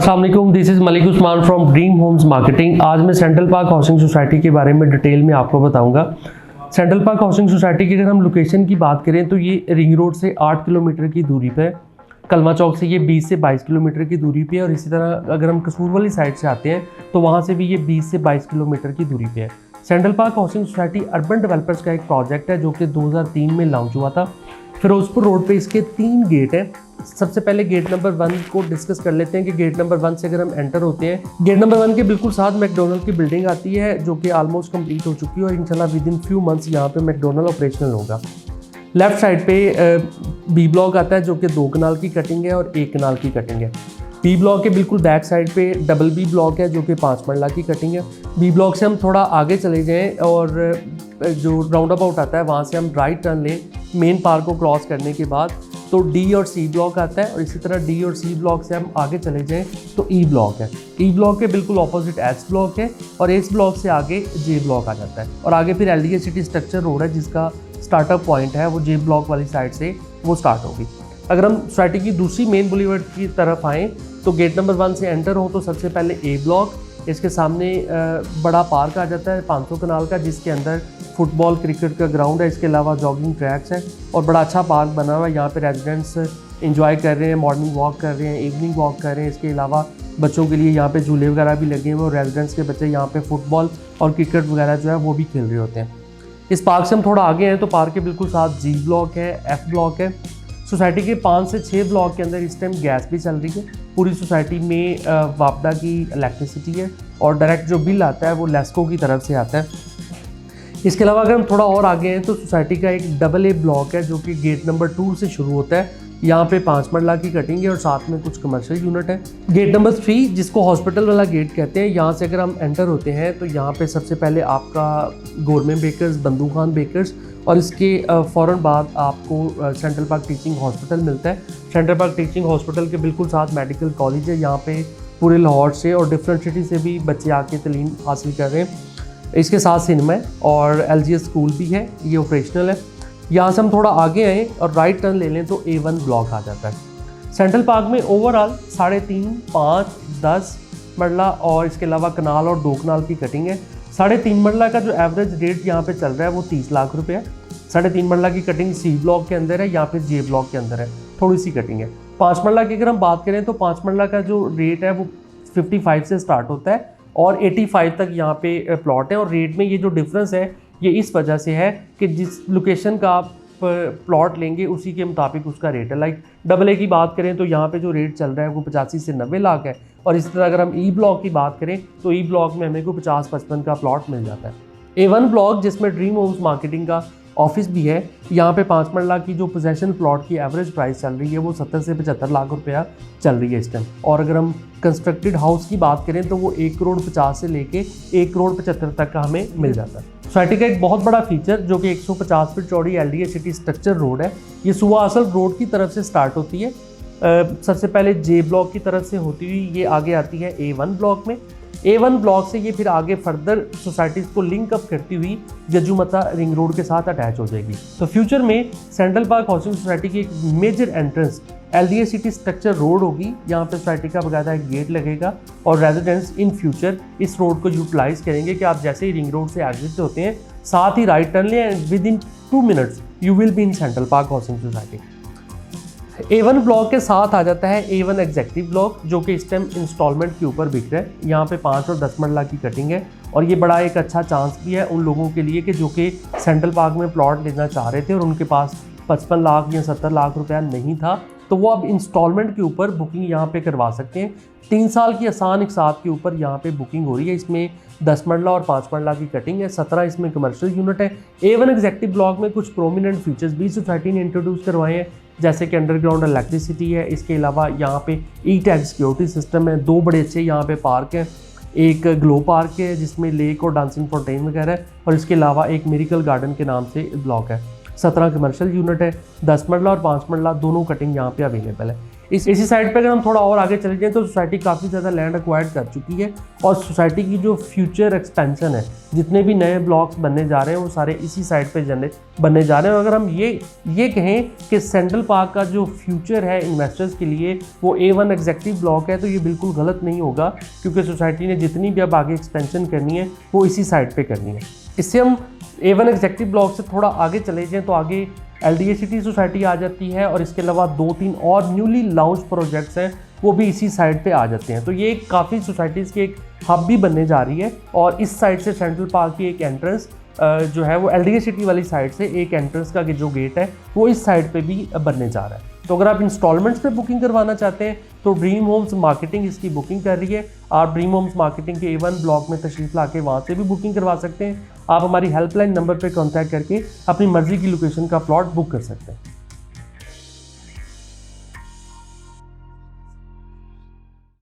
अस्सलाम वालेकुम, this is Malik Usman from dream homes marketing. आज मैं सेंट्रल पार्क हाउसिंग सोसाइटी के बारे में डिटेल में आपको बताऊंगा। सेंट्रल पार्क हाउसिंग सोसाइटी की अगर हम लोकेशन की बात करें तो ये रिंग रोड से 8 किलोमीटर की दूरी पे है। कलमा चौक से ये 20 से 22 किलोमीटर की दूरी पे है और इसी तरह अगर हम कसूर वाली साइड से आते हैं तो वहाँ से भी ये 20 से 22 किलोमीटर की दूरी पे है। Central park housing society urban developers का एक प्रोजेक्ट है जो कि 2003 में लॉन्च हुआ था। फिरोजपुर रोड पे इसके 3 गेट हैं। सबसे पहले गेट नंबर 1 को डिस्कस कर लेते हैं कि गेट नंबर 1 से अगर हम एंटर होते हैं, गेट नंबर 1 के बिल्कुल साथ मैकडोनल्ड की बिल्डिंग आती है जो कि ऑलमोस्ट कंप्लीट हो चुकी है और इंशाल्लाह विद इन फ्यू मंथ्स यहाँ पे मैकडोनल्ड ऑपरेशनल होगा। लेफ्ट साइड पे बी ब्लॉक आता है जो कि 2 कनाल की कटिंग है और 1 कनाल की कटिंग है। बी ब्लॉक के बिल्कुल बैक साइड पे डबल बी ब्लॉक है जो कि 5 मरला की कटिंग है। बी ब्लॉक से हम थोड़ा आगे चले जाएं और जो राउंड अबाउट आता है वहाँ से हम राइट टर्न लें मेन पार्क को क्रॉस करने के बाद तो डी और सी ब्लॉक आता है और इसी तरह डी और सी ब्लॉक से हम आगे चले जाएं तो ई ब्लॉक है। ई ब्लॉक के बिल्कुल ऑपोजिट एच ब्लॉक है और एच ब्लॉक से आगे जे ब्लॉक आ जाता है और आगे फिर एलडीए सिटी स्ट्रक्चर रोड है जिसका स्टार्टअप पॉइंट है वो जे ब्लॉक वाली साइड से वो स्टार्ट होगी। अगर हम सोसाइटी की दूसरी मेन बुलेवार्ड की तरफ आएँ तो गेट नंबर 1 से एंटर हो तो सबसे पहले ए ब्लॉक, इसके सामने बड़ा पार्क आ जाता है 500 कनाल का जिसके अंदर फुटबॉल क्रिकेट का ग्राउंड है, इसके अलावा जॉगिंग ट्रैक्स है और बड़ा अच्छा पार्क बना हुआ है। यहाँ पे रेजिडेंट्स एंजॉय कर रहे हैं, मॉर्निंग वॉक कर रहे हैं, इवनिंग वॉक कर रहे हैं। इसके अलावा बच्चों के लिए यहाँ पे झूले वगैरह भी लगे हुए और रेजिडेंट्स के बच्चे यहाँ पे फुटबॉल और क्रिकेट वगैरह जो है वो भी खेल रहे होते हैं। इस पार्क से हम थोड़ा आगे हैं तो पार्क के बिल्कुल साथ जी ब्लॉक है, एफ ब्लॉक है। सोसाइटी के 5 से 6 ब्लॉक के अंदर इस टाइम गैस भी चल रही है। पूरी सोसाइटी में वापडा की इलेक्ट्रिसिटी है और डायरेक्ट जो बिल आता है वो लेस्को की तरफ से आता है। इसके अलावा अगर हम थोड़ा और आगे हैं तो सोसाइटी का एक डबल ए ब्लॉक है जो कि गेट नंबर 2 से शुरू होता है। यहाँ पे 5 मरला की कटिंग है और साथ में कुछ कमर्शियल यूनिट है। गेट नंबर 3 जिसको हॉस्पिटल वाला गेट कहते हैं, यहाँ से अगर हम एंटर होते हैं तो यहाँ पे सबसे पहले आपका गवर्नमेंट बेकर्स, बंदू खान बेकर्स और इसके फ़ौरन बाद आपको सेंट्रल पार्क टीचिंग हॉस्पिटल मिलता है। सेंट्रल पार्क टीचिंग हॉस्पिटल के बिल्कुल साथ मेडिकल कॉलेज है। यहाँ पे पूरे लाहौर से और डिफरेंट सिटी से भी बच्चे आके तालीम हासिल कर रहे हैं। इसके साथ सिनेमा है और LGS स्कूल भी है, ये ऑपरेशनल है। यहाँ से हम थोड़ा आगे आएँ और राइट टर्न ले लें तो A1 ब्लॉक आ जाता है। सेंट्रल पार्क में ओवरऑल 3.5, 5, 10 मरला और इसके अलावा कनाल और 2 कनाल की कटिंग है। 3.5 मरला का जो एवरेज रेट यहाँ पे चल रहा है वो 30 लाख रुपए है। 3.5 मरला की कटिंग सी ब्लॉक के अंदर है, यहाँ पे जे ब्लॉक के अंदर है, थोड़ी सी कटिंग है। 5 मरला की अगर हम बात करें तो 5 मरला का जो रेट है वो 55 से स्टार्ट होता है और 85 तक यहाँ पे प्लॉट है और रेट में ये जो डिफरेंस है ये इस वजह से है कि जिस लोकेशन का आप प्लॉट लेंगे उसी के मुताबिक उसका रेट है। लाइक डबल ए की बात करें तो यहाँ पे जो रेट चल रहा है वो 85 से 90 लाख है और इसी तरह अगर हम ई ब्लॉक की बात करें तो ई ब्लॉक में हमें को 50-55 का प्लॉट मिल जाता है। A1 ब्लॉक जिसमें ड्रीम होम्स मार्केटिंग का ऑफिस भी है, यहाँ पे 5 मरला की जो पोजेशन प्लॉट की एवरेज प्राइस चल रही है वो 70 से 75 लाख रुपया चल रही है इस टाइम। और अगर हम कंस्ट्रक्टेड हाउस की बात करें तो वो 1 करोड़ 50 से लेके 1 करोड़ 75 तक का हमें मिल जाता है। सोसाइटी का एक बहुत बड़ा फीचर जो कि 150 फीट चौड़ी LDA सिटी स्ट्रक्चर रोड है, ये सुवा असल रोड की तरफ से स्टार्ट होती है। सबसे पहले जे ब्लॉक की तरफ से होती हुई ये आगे आती है A1 ब्लॉक में। A1 ब्लॉक से ये फिर आगे फर्दर सोसाइटीज़ को लिंक अप करती हुई जजुमता रिंग रोड के साथ अटैच हो जाएगी। तो फ्यूचर में सेंट्रल पार्क हाउसिंग सोसाइटी की एक major entrance LDA city structure road होगी। यहाँ पे सोसाइटी का बकायदा एक गेट लगेगा और रेजिडेंट्स इन फ्यूचर इस रोड को यूटिलाइज करेंगे कि आप जैसे ही रिंग रोड से एग्जिट होते हैं साथ ही राइट टर्न लें and with in 2 minutes you will be in central park housing society. A1 block के साथ आ जाता है A1 एग्जेक्टिव ब्लॉक जो कि इस टाइम इंस्टॉलमेंट के ऊपर बिक रहा है। यहाँ पे 5 और 10 मरला की कटिंग है और ये बड़ा एक अच्छा चांस भी है उन लोगों के लिए कि जो कि सेंट्रल पार्क में प्लॉट लेना चाह रहे थे और उनके पास 55 लाख या 70 लाख रुपया नहीं था, तो वो अब इंस्टॉलमेंट के ऊपर बुकिंग यहाँ पे करवा सकते हैं। 3 साल की आसान एक साथ के ऊपर यहाँ पे बुकिंग हो रही है। इसमें 10 मरला और 5 मरला की कटिंग है, 17 इसमें कमर्शियल यूनिट है। A1 एग्जेक्टिव ब्लॉक में कुछ प्रोमिनेंट फीचर्स भी सोसाइटी ने इंट्रोड्यूस करवाए हैं जैसे कि अंडरग्राउंड इलेक्ट्रिसिटी है। इसके अलावा यहाँ पे ई-टैग सिक्योरिटी सिस्टम है, 2 बड़े अच्छे यहाँ पे पार्क हैं। एक ग्लो पार्क है जिसमें लेक और डांसिंग फाउंटेन वगैरह है और इसके अलावा एक मिरेकल गार्डन के नाम से ब्लॉक है। 17 कमर्शियल यूनिट है, 10 मरला और 5 मरला दोनों कटिंग यहाँ पे अवेलेबल है। इसी साइड पे अगर हम थोड़ा और आगे चले जाएं तो सोसाइटी काफ़ी ज़्यादा लैंड एक्वायर्ड कर चुकी है और सोसाइटी की जो फ्यूचर एक्सपेंशन है, जितने भी नए ब्लॉक्स बनने जा रहे हैं वो सारे इसी साइड पे बनने जा रहे हैं। और अगर हम ये कहें कि सेंट्रल पार्क का जो फ्यूचर है इन्वेस्टर्स के लिए वो A1 एग्जेक्टिव ब्लॉक है, तो ये बिल्कुल गलत नहीं होगा, क्योंकि सोसाइटी ने जितनी भी अब आगे एक्सपेंशन करनी है वो इसी साइड पे करनी है। इससे हम A1 एग्जेक्टिव ब्लॉक से थोड़ा आगे चले जाएँ तो आगे LDA सिटी सोसाइटी आ जाती है और इसके अलावा 2-3 और न्यूली लॉन्च प्रोजेक्ट्स हैं वो भी इसी साइड पे आ जाते हैं। तो ये काफ़ी सोसाइटीज़ की एक हब भी बनने जा रही है और इस साइड से सेंट्रल पार्क की एक एंट्रेंस जो है वो LDA सिटी वाली साइड से एक एंट्रेंस का जो गेट है वो इस साइड पे भी बनने जा रहा है। तो अगर आप इंस्टॉलमेंट्स पे बुकिंग करवाना चाहते हैं तो ड्रीम होम्स मार्केटिंग इसकी बुकिंग कर रही है। आप ड्रीम होम्स मार्केटिंग के A1 ब्लॉक में तशरीफ ला के वहाँ से भी बुकिंग करवा सकते हैं। आप हमारी हेल्पलाइन नंबर पे कांटेक्ट करके अपनी मर्ज़ी की लोकेशन का प्लॉट बुक कर सकते हैं।